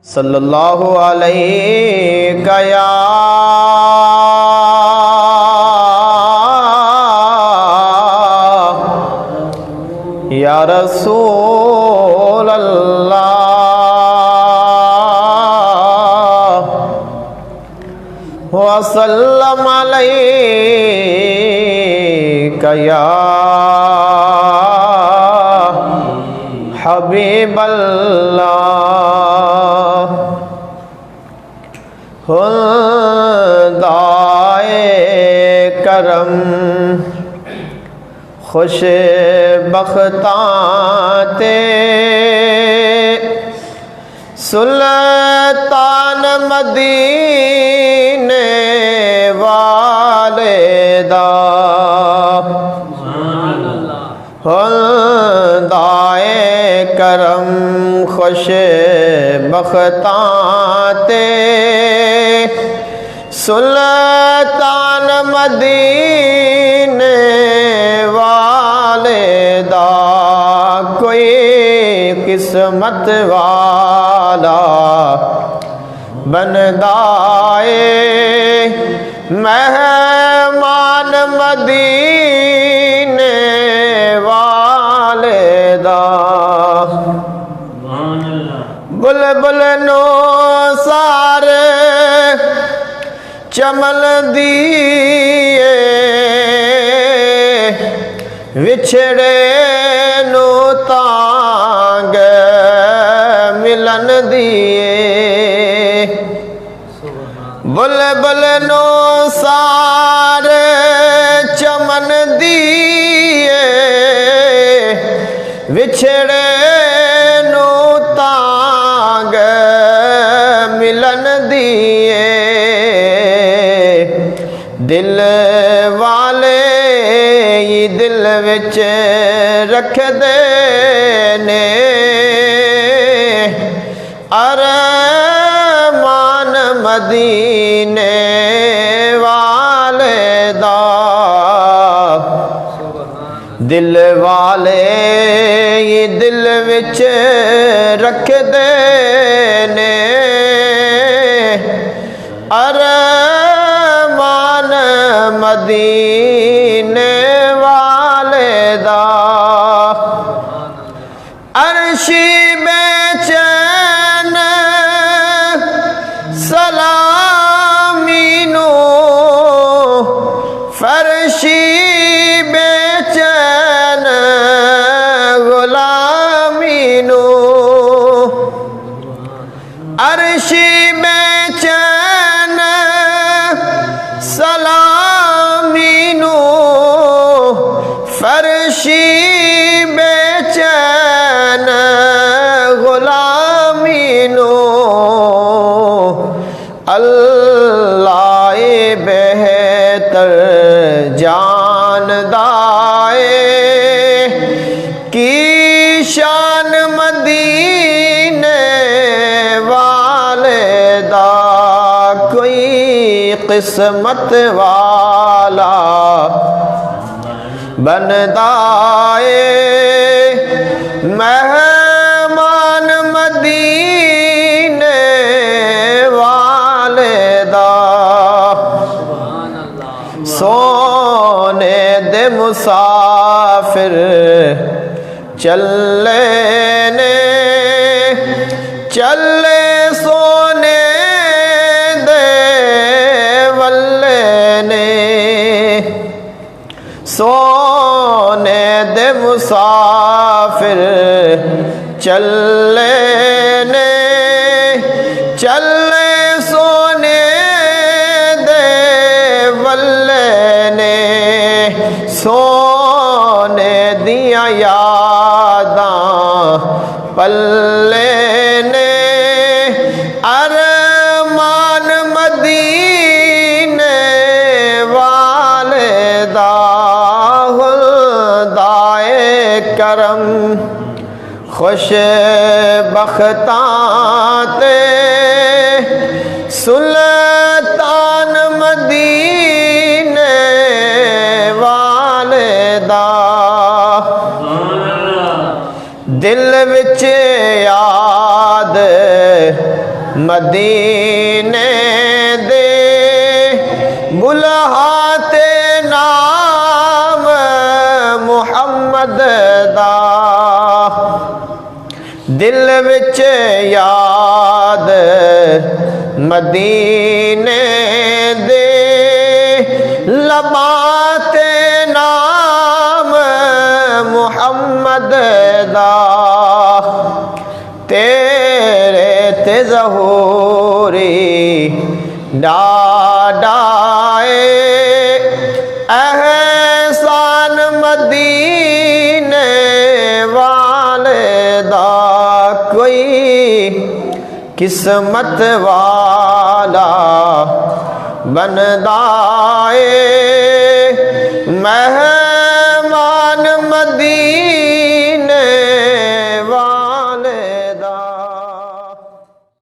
صلی اللہ علیہ یا رسول اللہ وسلم علیک یا حبیب اللہ خدائے کرم خوش بختاں تے سلطان مدینے والے دا خدائے کرم خوش بختاں تے سلطان مدینے والے دا کوئی قسمت والا بندہ مہمان مدینے والے دا بلبل نو سارے چمن دیئے وچھڑے نو تانگ ملن دیئے بلبل نو سارے چمن دیئے وچھڑے نو تانگ ملن دیئے دل والے یہ دل وچ رکھ دے نے ارمان مدینے والے دا دل والے یہ دل وچ رکھ دے نے ارمان مدینے والے دا عرشی بے چین سلامی نو فرشی بے چین غلامی نو عرشی بے چین سلامی نو فرشی بے چین غلامی نو اللہ بہتر جاندائے کی شان مدینے والے دا کوئی قسمت والا بندہ مہمان مدینے والے دا سونے دے مسافر چلے نے چلے سونے دے والے نے سونے دے مسافر چلے نے چلے سونے دے والے نے سونے دیاں یاداں پلے نے ارمان مدینے والے دا خدائے کرم خوش بختاں تے سلطان مدینے والے دا دل وچ یاد مدینے دے بلہاتے نام محمد دا دل وچ یاد مدینے دے لباتے نام محمد دا تیرے تے ظہوری ڈاڈائے احسان مدینے والے دا کوئی قسمت والا بندہ اے مہمان مدینے